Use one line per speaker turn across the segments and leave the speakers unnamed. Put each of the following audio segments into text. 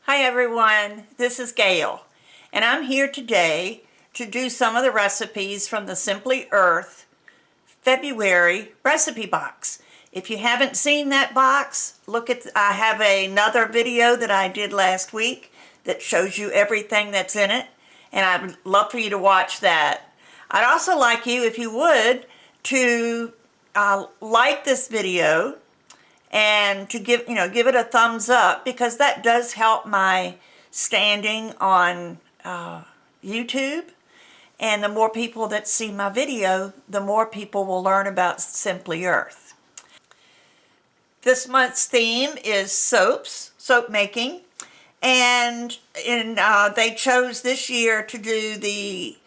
Hi everyone, this is Gayle, and I'm here today to do some of the recipes from the Simply Earth February recipe box. If you haven't seen that box, I have another video that I did last week that shows you everything that's in it, and I'd love for you to watch that. I'd also like you, if you would, to like this video and to give it a thumbs up, because that does help my standing on YouTube. And the more people that see my video, the more people will learn about Simply Earth. This month's theme is soap making, and they chose this year to do the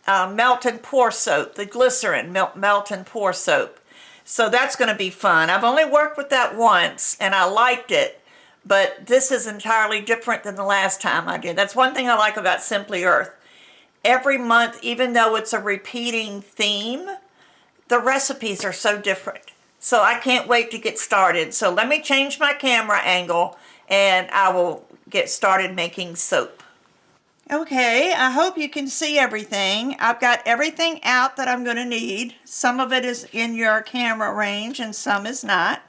melt and pour soap, the glycerin melt and pour soap. So that's going to be fun. I've only worked with that once, and I liked it, but this is entirely different than the last time I did. That's one thing I like about Simply Earth. Every month, even though it's a repeating theme, the recipes are so different. So I can't wait to get started. So let me change my camera angle, and I will get started making soap. Okay, I hope you can see everything. I've got everything out that I'm going to need. Some of it is in your camera range and some is not.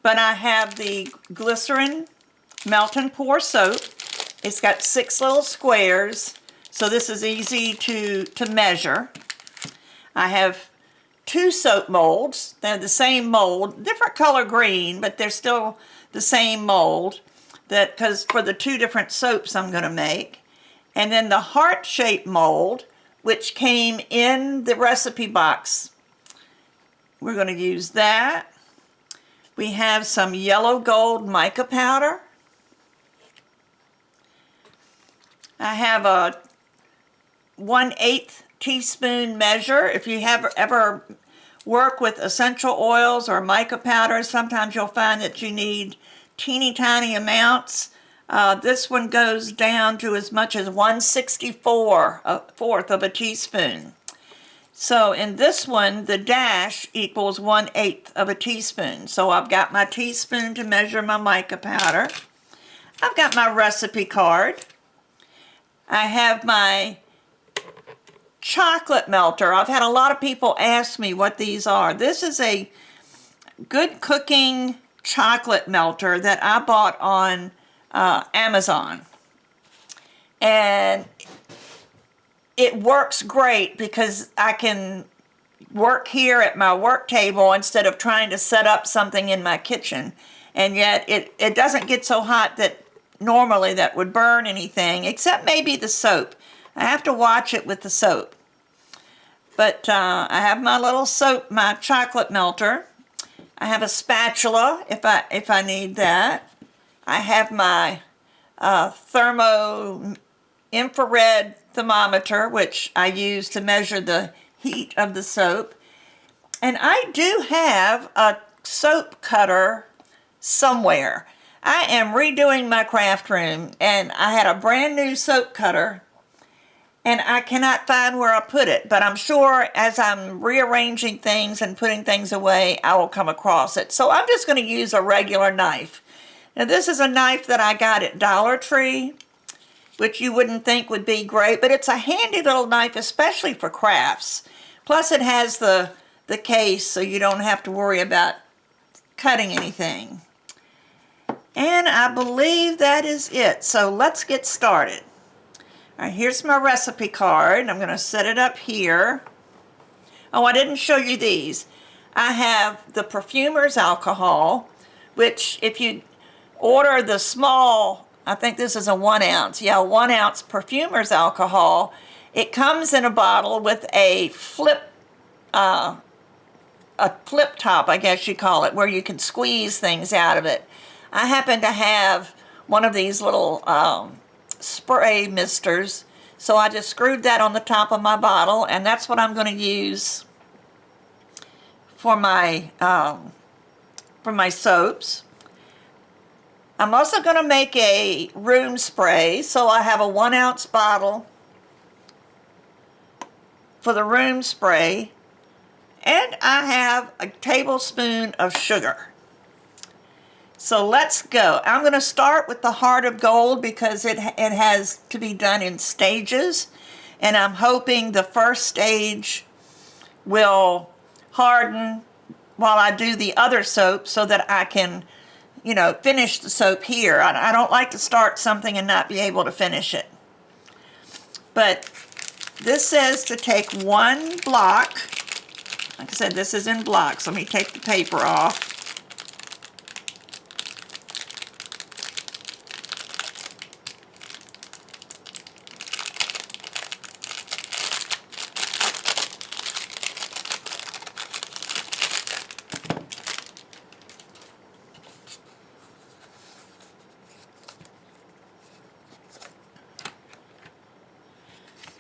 But I have the glycerin melt and pour soap. It's got 6 little squares, so this is easy to measure. I have 2 soap molds. They're the same mold, different color green, but they're still the same mold, because for the 2 different soaps I'm going to make. And then the heart-shaped mold, which came in the recipe box. We're going to use that. We have some yellow gold mica powder. I have a 1/8 teaspoon measure. If you have ever work with essential oils or mica powder, sometimes you'll find that you need teeny tiny amounts. This one goes down to as much as 1/64 of a teaspoon. So in this one, the dash equals 1/8 of a teaspoon. So I've got my teaspoon to measure my mica powder. I've got my recipe card. I have my chocolate melter. I've had a lot of people ask me what these are. This is a good cooking chocolate melter that I bought on Amazon, and it works great because I can work here at my work table instead of trying to set up something in my kitchen, and yet it doesn't get so hot that normally that would burn anything, except maybe the soap. I have to watch it with the soap. But I have my little soap, my chocolate melter. I have a spatula if I need that. I have my thermo infrared thermometer, which I use to measure the heat of the soap. And I do have a soap cutter somewhere. I am redoing my craft room, and I had a brand new soap cutter, and I cannot find where I put it. But I'm sure as I'm rearranging things and putting things away, I will come across it. So I'm just going to use a regular knife. Now this is a knife that I got at Dollar Tree, which you wouldn't think would be great, but it's a handy little knife, especially for crafts. Plus it has the case, so you don't have to worry about cutting anything. And I believe that is it. So let's get started. All right, here's my recipe card. I'm going to set it up here. Oh, I didn't show you these. I have the perfumer's alcohol, which if you order the small, I think this is a 1 ounce. Yeah, 1 ounce perfumer's alcohol. It comes in a bottle with a flip top, I guess you call it, where you can squeeze things out of it. I happen to have one of these little spray misters, so I just screwed that on the top of my bottle, and that's what I'm going to use for my soaps. I'm also going to make a room spray, so I have a 1 ounce bottle for the room spray, and I have a tablespoon of sugar. So let's go. I'm going to start with the heart of gold because it has to be done in stages. And I'm hoping the first stage will harden while I do the other soap so that I can, you know, finish the soap here. I don't like to start something and not be able to finish it. But this says to take 1 block. Like I said, this is in blocks. Let me take the paper off.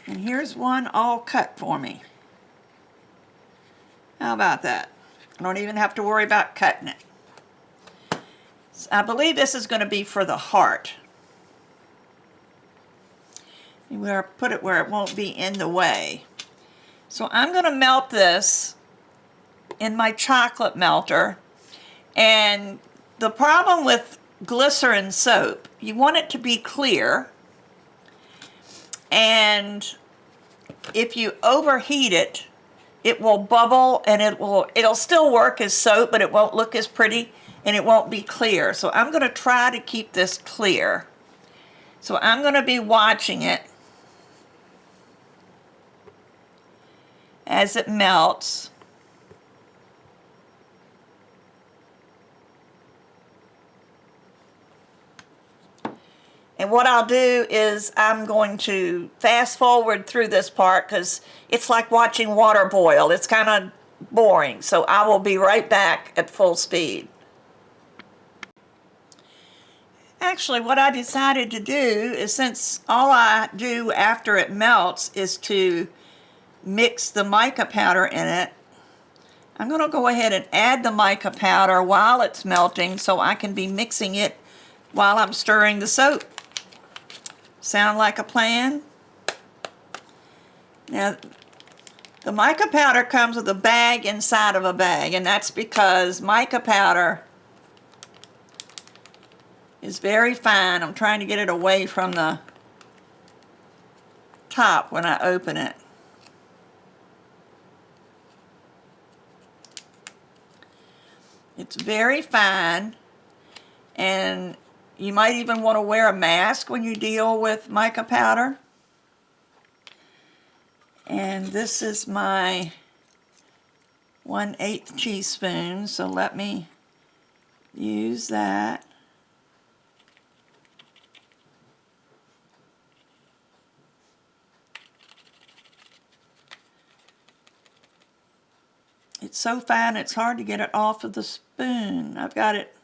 And here's one all cut for me. How about that? I don't even have to worry about cutting it. So I believe this is going to be for the heart. We'll put it where it won't be in the way. So I'm going to melt this in my chocolate melter. And the problem with glycerin soap, you want it to be clear. And if you overheat it, it will bubble and it'll still work as soap, but it won't look as pretty and it won't be clear. So I'm going to try to keep this clear. So I'm going to be watching it as it melts. And what I'll do is I'm going to fast forward through this part because it's like watching water boil. It's kind of boring. So I will be right back at full speed. Actually, what I decided to do is, since all I do after it melts is to mix the mica powder in it, I'm going to go ahead and add the mica powder while it's melting so I can be mixing it while I'm stirring the soap. Sound like a plan? Now, the mica powder comes with a bag inside of a bag, and that's because mica powder is very fine. I'm trying to get it away from the top when I open it. It's very fine, and you might even want to wear a mask when you deal with mica powder. And this is my 1/8 teaspoon, so let me use that. It's so fine it's hard to get it off of the spoon. I've got it.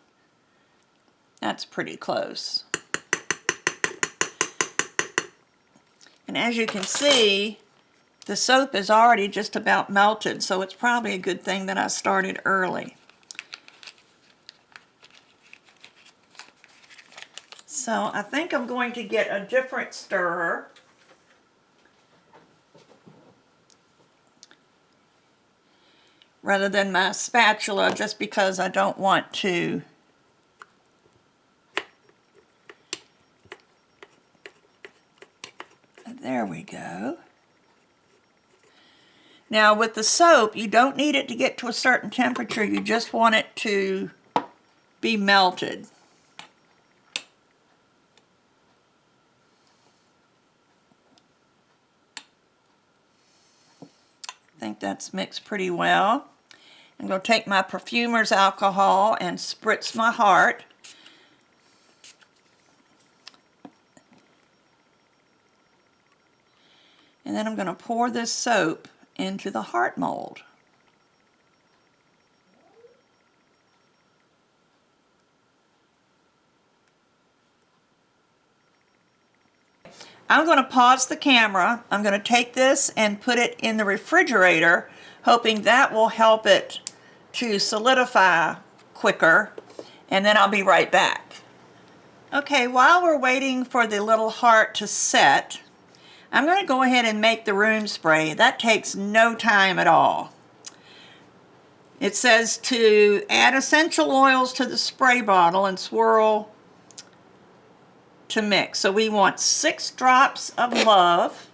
That's pretty close. And as you can see, the soap is already just about melted, so it's probably a good thing that I started early. So I think I'm going to get a different stirrer. Rather than my spatula, just because I don't want to there we go. Now with the soap, you don't need it to get to a certain temperature, you just want it to be melted. I think that's mixed pretty well. I'm going to take my perfumer's alcohol and spritz my heart. And then I'm going to pour this soap into the heart mold. I'm going to pause the camera. I'm going to take this and put it in the refrigerator, hoping that will help it to solidify quicker, and then I'll be right back. Okay, while we're waiting for the little heart to set, I'm going to go ahead and make the room spray. That takes no time at all. It says to add essential oils to the spray bottle and swirl to mix. So we want 6 drops of love.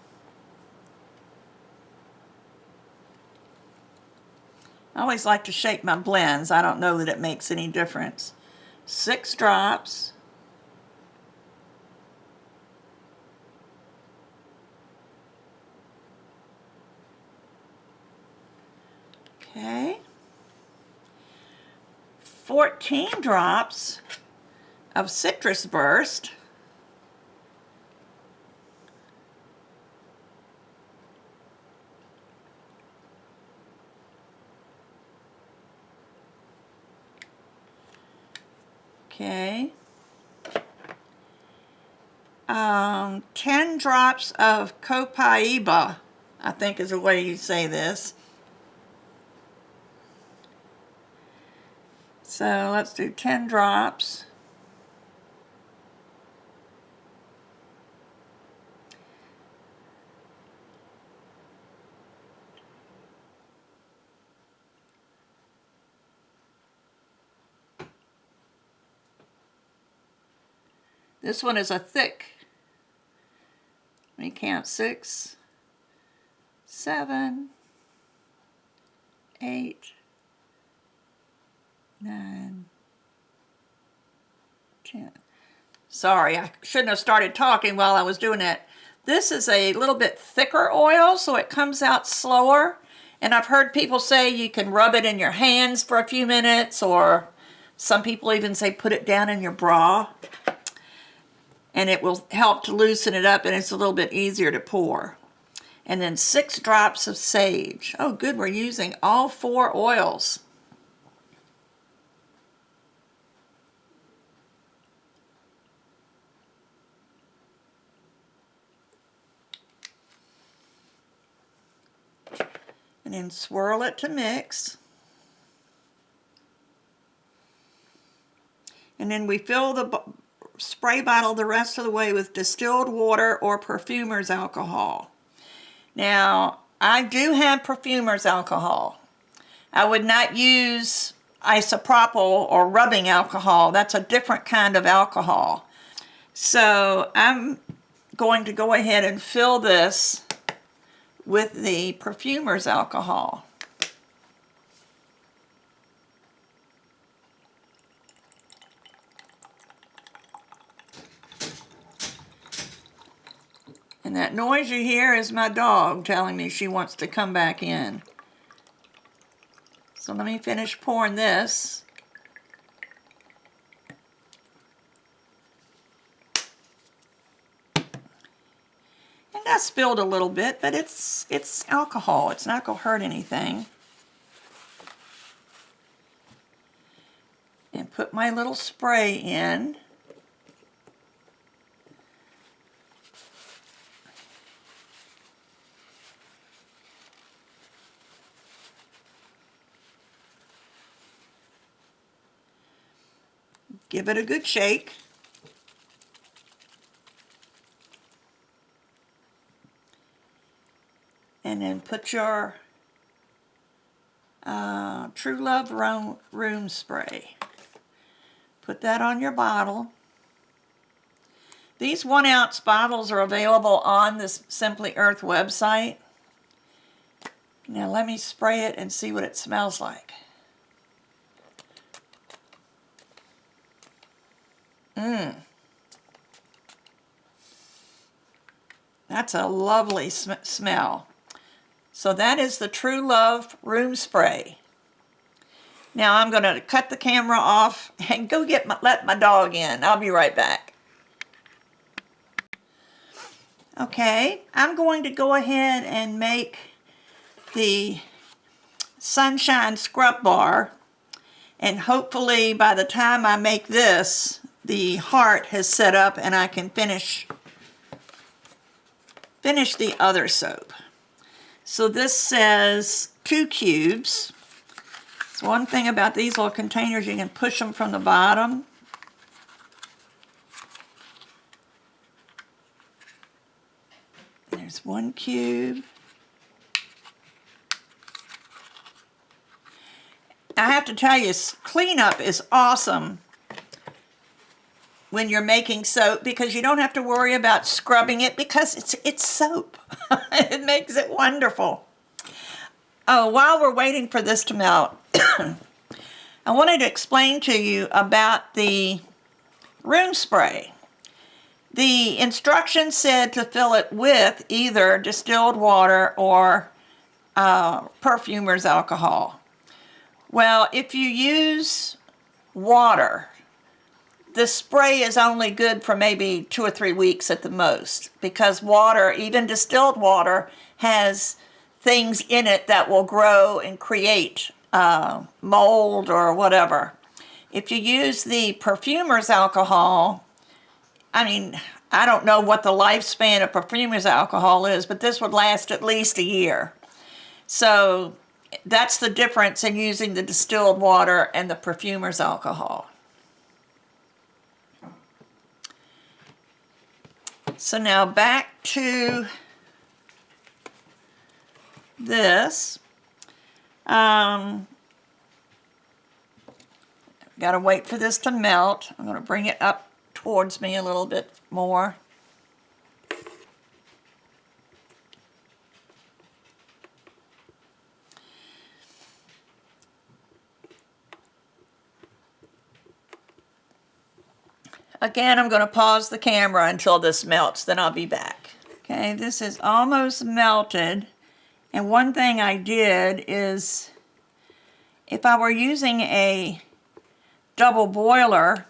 I always like to shake my blends. I don't know that it makes any difference. 6 drops. Okay. 14 drops of citrus burst. Okay. 10 drops of copaiba, I think is the way you say this. So let's do 10 drops. This one is a thick. Let me count. 6, 7, 8, 9, 10. Sorry, I shouldn't have started talking while I was doing that. This is a little bit thicker oil, so it comes out slower. And I've heard people say you can rub it in your hands for a few minutes, or some people even say put it down in your bra. And it will help to loosen it up, and it's a little bit easier to pour. And then 6 drops of sage. Oh, good, we're using all 4 oils. And then swirl it to mix. And then we fill the spray bottle the rest of the way with distilled water or perfumer's alcohol. Now, I do have perfumer's alcohol. I would not use isopropyl or rubbing alcohol. That's a different kind of alcohol. So I'm going to go ahead and fill this with the perfumer's alcohol. And that noise you hear is my dog telling me she wants to come back in. So let me finish pouring this. And I spilled a little bit, but it's alcohol. It's not going to hurt anything. And put my little spray in. Give it a good shake. And then put your True Love Room Spray. Put that on your bottle. These 1-ounce bottles are available on the Simply Earth website. Now let me spray it and see what it smells like. That's a lovely smell. So that is the True Love Room Spray. Now I'm going to cut the camera off and go let my dog in. I'll be right back. Okay, I'm going to go ahead and make the Sunshine Scrub Bar, and hopefully by the time I make this, the heart has set up and I can finish the other soap. So this says 2 cubes. So one thing about these little containers, you can push them from the bottom. There's 1 cube. have to tell you, cleanup is awesome when you're making soap because you don't have to worry about scrubbing it because it's soap. It makes it wonderful. Oh, while we're waiting for this to melt, I wanted to explain to you about the room spray. The instructions said to fill it with either distilled water or perfumer's alcohol. Well, if you use water, the spray is only good for maybe 2 or 3 weeks at the most because water, even distilled water, has things in it that will grow and create mold or whatever. If you use the perfumer's alcohol, I mean, I don't know what the lifespan of perfumer's alcohol is, but this would last at least a year. So that's the difference in using the distilled water and the perfumer's alcohol. So now back to this. Got to wait for this to melt. I'm going to bring it up towards me a little bit more. Again, I'm going to pause the camera until this melts, then I'll be back. Okay, this is almost melted. And one thing I did is, if I were using a double boiler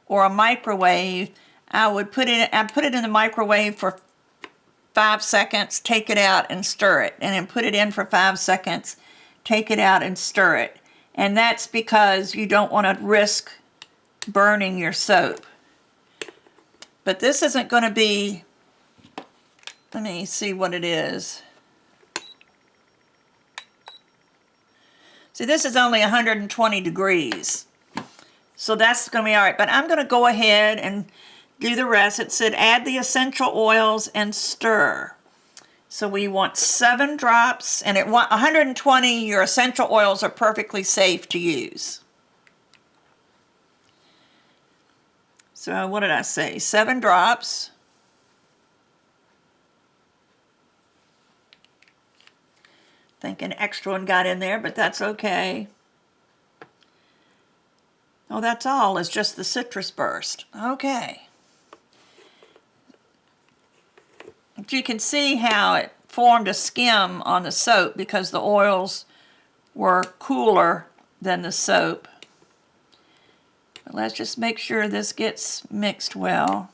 or a microwave, I would put it in the microwave for 5 seconds, take it out and stir it, and then put it in for 5 seconds, take it out and stir it. And that's because you don't want to risk burning your soap. But this isn't going to be, let me see what it is. See, this is only 120 degrees. So that's going to be all right. But I'm going to go ahead and do the rest. It said add the essential oils and stir. So we want 7 drops, and at 120, your essential oils are perfectly safe to use. So what did I say? 7 drops. I think an extra one got in there, but that's okay. Oh, that's all. It's just the citrus burst. Okay. But you can see how it formed a skim on the soap because the oils were cooler than the soap. But let's just make sure this gets mixed well.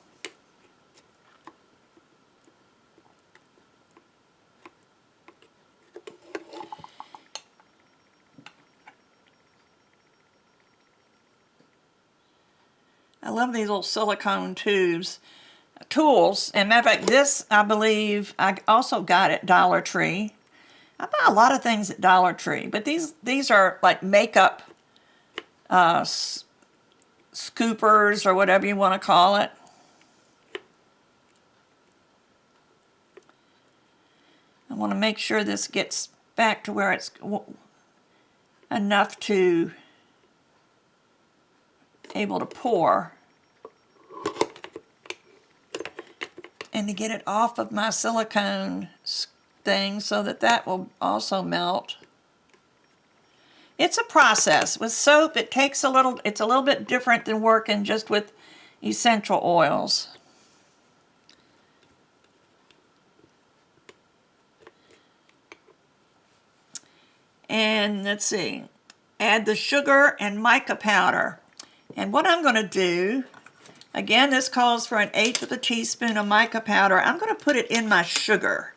I love these little silicone tools. And matter of fact, this, I believe, I also got at Dollar Tree. I buy a lot of things at Dollar Tree, but these are like makeup scoopers or whatever you want to call it. I want to make sure this gets back to where it's enough to able to pour. And to get it off of my silicone thing so that will also melt. It's a process. With soap, it's a little bit different than working just with essential oils. And let's see, add the sugar and mica powder. And what I'm going to do, again, this calls for 1/8 of a teaspoon of mica powder. I'm going to put it in my sugar.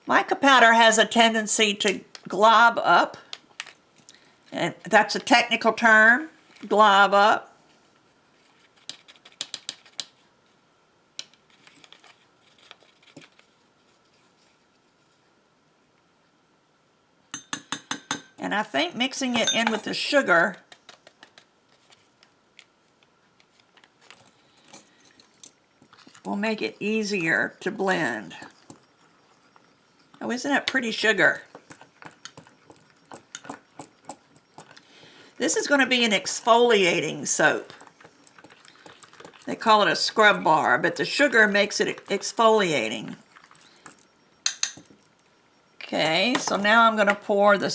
Mica powder has a tendency to glob up. And that's a technical term, glob up. And I think mixing it in with the sugar will make it easier to blend. Oh, isn't that pretty sugar? This is going to be an exfoliating soap. They call it a scrub bar, but the sugar makes it exfoliating. Okay, so now I'm going to pour the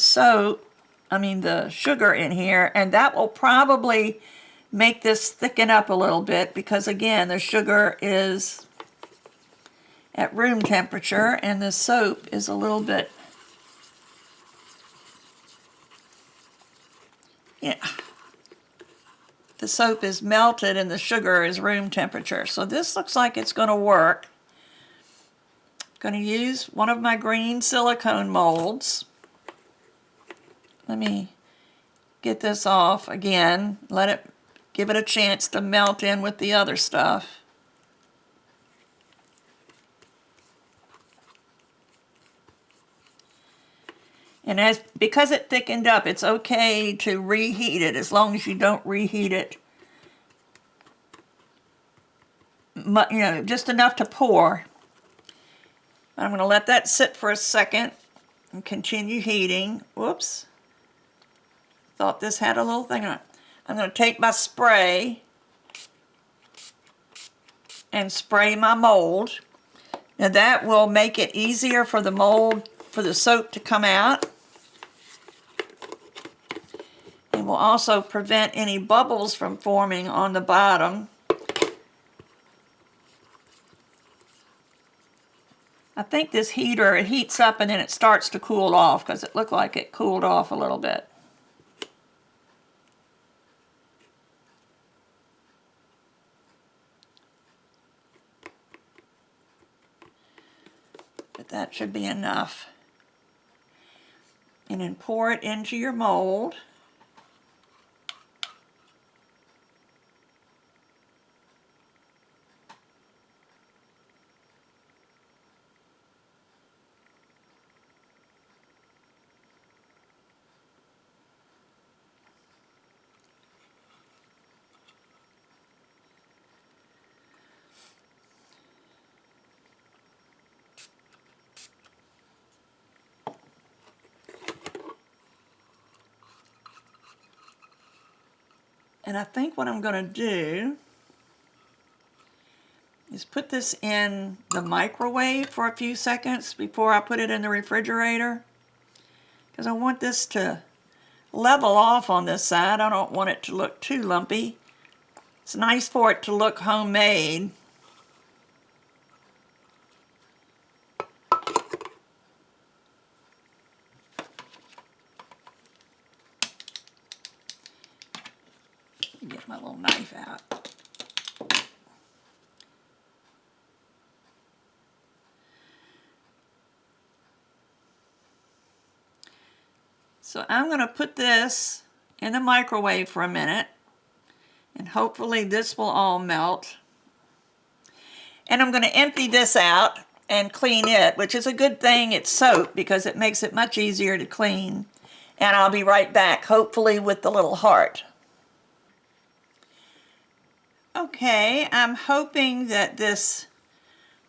the sugar in here, and that will probably make this thicken up a little bit because, again, the sugar is at room temperature and the soap is a little bit, the soap is melted and the sugar is room temperature. So this looks like it's going to work. I'm going to use one of my green silicone molds. Let me get this off again. Give it a chance to melt in with the other stuff. And because it thickened up, it's okay to reheat it as long as you don't reheat it, just enough to pour. I'm going to let that sit for a second and continue heating. Whoops. Thought this had a little thing on it. I'm going to take my spray and spray my mold. Now that will make it easier for the soap to come out. And will also prevent any bubbles from forming on the bottom. I think this heater, it heats up and then it starts to cool off because it looked like it cooled off a little bit. But that should be enough. And then pour it into your mold. And I think what I'm going to do is put this in the microwave for a few seconds before I put it in the refrigerator. Because I want this to level off on this side. I don't want it to look too lumpy. It's nice for it to look homemade. Get my little knife out. So I'm going to put this in the microwave for a minute, and hopefully this will all melt. And I'm going to empty this out and clean it, which is a good thing it's soap because it makes it much easier to clean. And I'll be right back, hopefully with the little heart. Okay, I'm hoping that this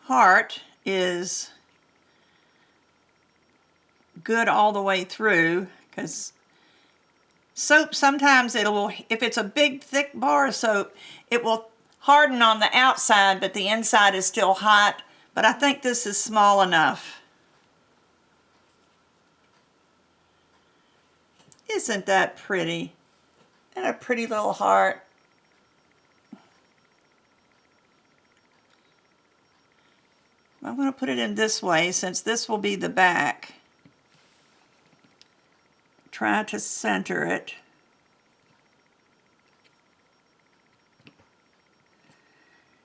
heart is good all the way through, because soap sometimes if it's a big thick bar of soap, it will harden on the outside but the inside is still hot. But I think this is small enough. Isn't that pretty? And a pretty little heart. I'm going to put it in this way since this will be the back. Try to center it.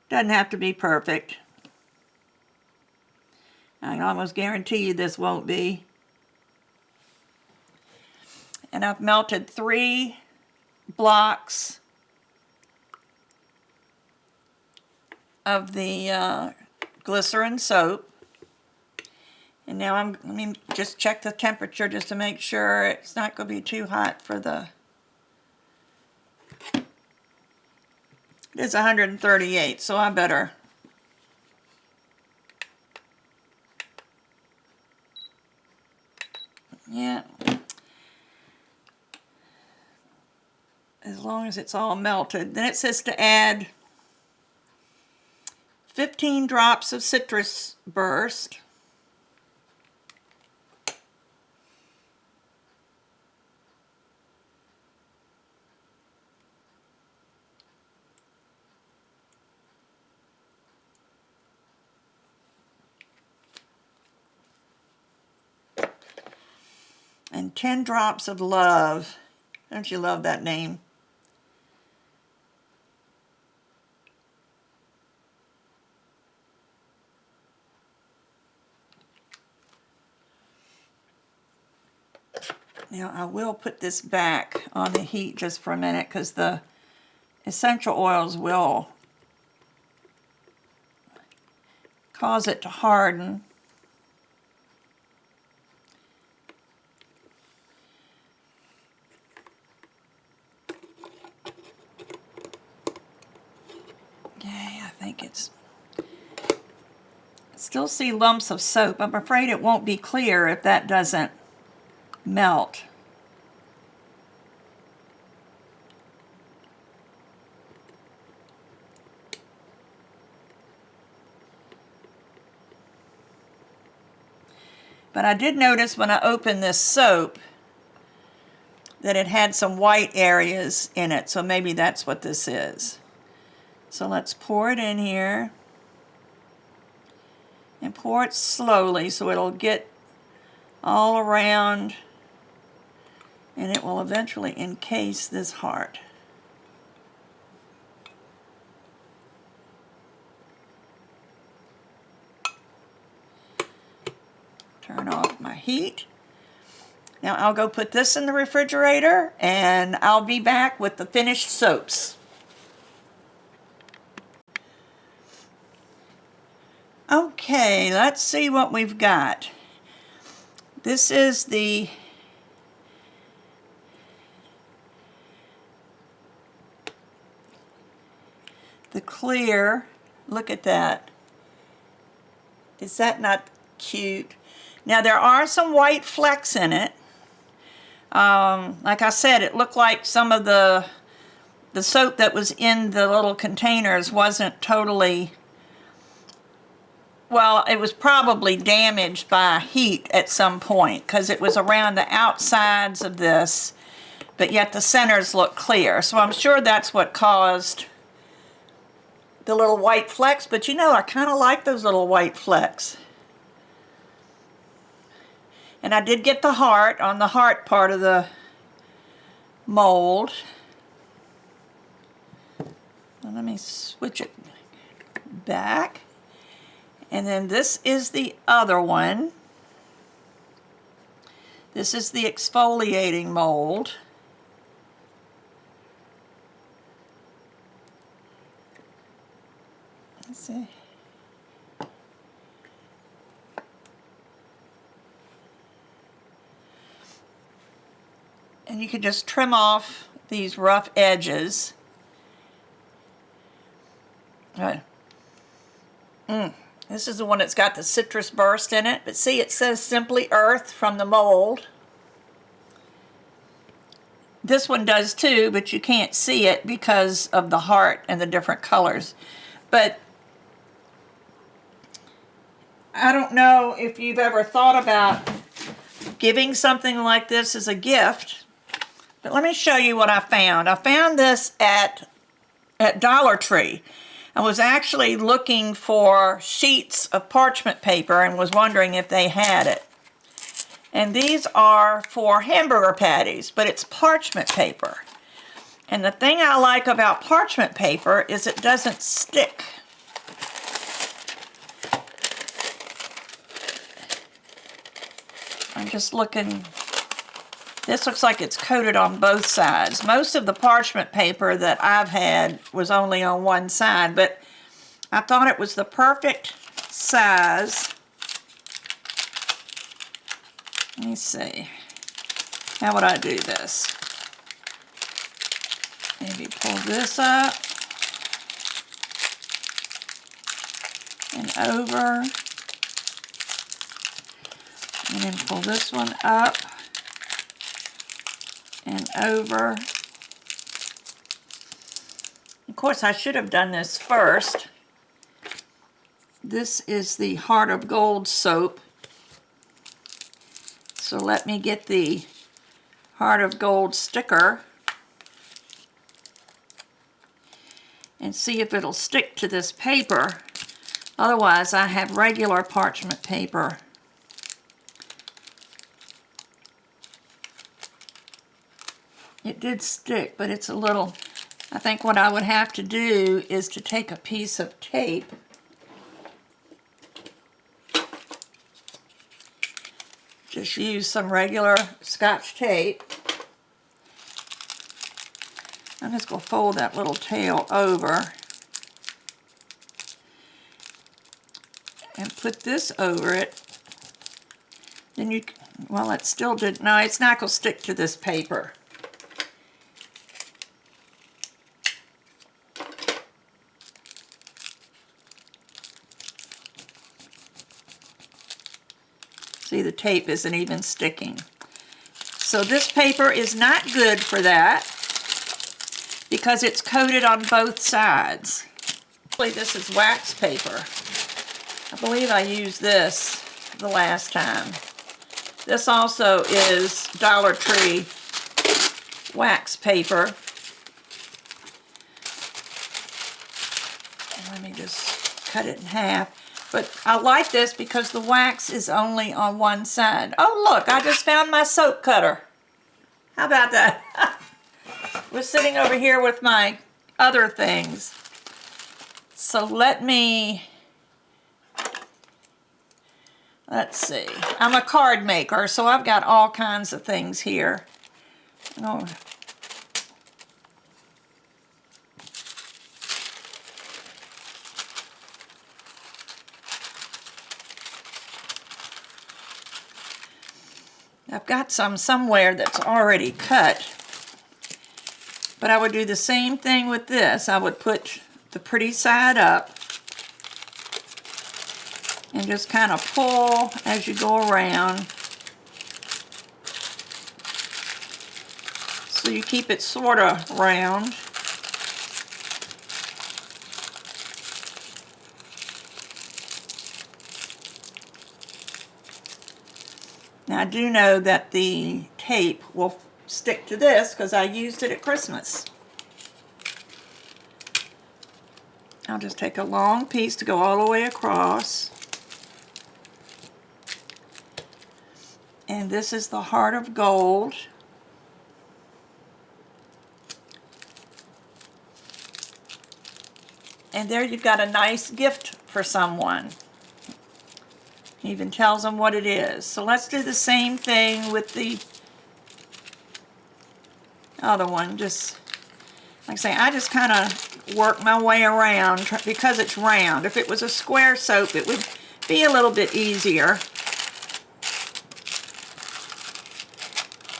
Doesn't have to be perfect. I can almost guarantee you this won't be. And I've melted 3 blocks of the glycerin soap. And now let me just check the temperature just to make sure it's not going to be too hot for the... It is 138, so I better... Yeah. long as it's all melted. Then it says to add 15 drops of citrus burst. And 10 drops of love. Don't you love that name? Now I will put this back on the heat just for a minute because the essential oils will cause it to harden. Okay, I think it's... I still see lumps of soap. I'm afraid it won't be clear if that doesn't melt. But I did notice when I opened this soap that it had some white areas in it, so maybe that's what this is. So let's pour it in here and pour it slowly so it'll get all around and it will eventually encase this heart. Turn off my heat. Now I'll go put this in the refrigerator and I'll be back with the finished soaps. Okay, let's see what we've got. This is the clear. Look at that. Is that not cute? Now there are some white flecks in it. Like I said, it looked like some of the soap that was in the little containers wasn't totally, well, it was probably damaged by heat at some point because it was around the outsides of this, but yet the centers look clear. So I'm sure that's what caused the little white flecks, but you know, I kind of like those little white flecks. And I did get the heart on the heart part of the mold. Now let me switch it back. And then this is the other one. This is the exfoliating mold. Let's see. And you can just trim off these rough edges. Right. This is the one that's got the citrus burst in it. But see, it says Simply Earth from the mold. This one does too, but you can't see it because of the heart and the different colors. But I don't know if you've ever thought about giving something like this as a gift. But let me show you what I found. I found this at Dollar Tree. I was actually looking for sheets of parchment paper and was wondering if they had it. And these are for hamburger patties, but it's parchment paper. And the thing I like about parchment paper is it doesn't stick. I'm just looking. This looks like it's coated on both sides. Most of the parchment paper that I've had was only on one side, but I thought it was the perfect size. Let me see. How would I do this? Maybe pull this up and over. And then pull this one up and over course, I should have done this first. This is the Heart of Gold soap. So let me get the Heart of Gold sticker and see if it'll stick to this paper. Otherwise, I have regular parchment paper. It did stick, but it's a little... I think what I would have to do is to take a piece of tape just use some regular Scotch tape. I'm just going to fold that little tail over and put this over it. Then you, well, it still didn't, no, it's not going to stick to this paper. See, the tape isn't even sticking. So this paper is not good for that because it's coated on both sides. This is wax paper. I believe I used this the last time. This also is Dollar Tree wax paper. And let me just cut it in half. But I like this because the wax is only on one side. Oh, look, I just found my soap cutter. How about that? We're sitting over here with my other things. So let's see. I'm a card maker, so I've got all kinds of things here. Oh. I've got some somewhere that's already cut, but I would do the same thing with this. I would put the pretty side up and just kind of pull as you go around so you keep it sort of round. Now I do know that the tape will stick to this because I used it at Christmas. I'll just take a long piece to go all the way across. And this is the Heart of Gold. And there you've got a nice gift for someone. Even tells them what it is. So let's do the same thing with the other one. Just like I say, I just kind of work my way around because it's round. If it was a square soap, it would be a little bit easier.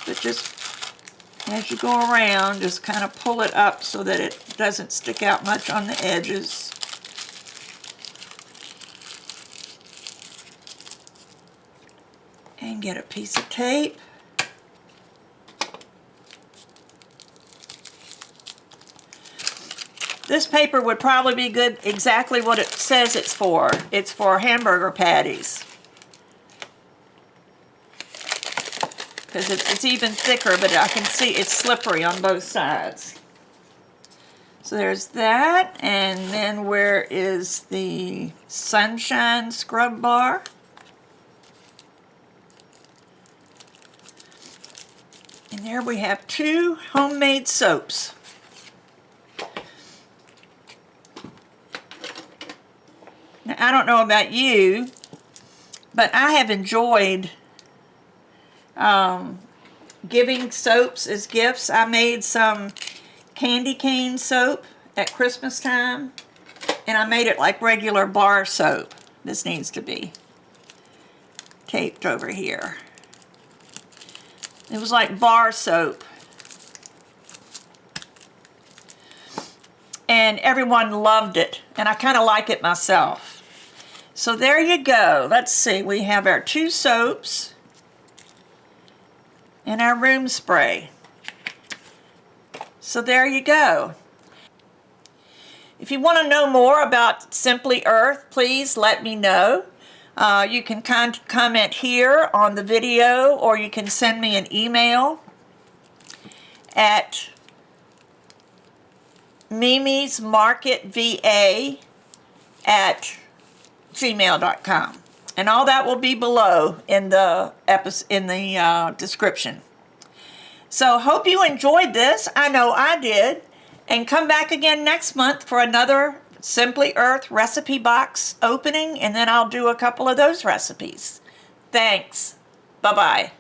But just as you go around, just kind of pull it up so that it doesn't stick out much on the edges. And get a piece of tape. This paper would probably be good exactly what it says it's for. It's for hamburger patties. Because it's even thicker, but I can see it's slippery on both sides. So there's that, and then where is the Sunshine Scrub Bar? And there we have 2 homemade soaps. Now, I don't know about you, but I have enjoyed giving soaps as gifts. I made some candy cane soap at Christmas time, and I made it like regular bar soap. This needs to be taped over here. It was like bar soap. And everyone loved it, and I kind of like it myself. So there you go. Let's see, we have our 2 soaps and our room spray. So there you go. If you want to know more about Simply Earth, please let me know. You can comment here on the video, or you can send me an email at mimismarketva@gmail.com. And all that will be below in the description. So hope you enjoyed this. I know I did. And come back again next month for another Simply Earth recipe box opening, and then I'll do a couple of those recipes. Thanks. Bye-bye.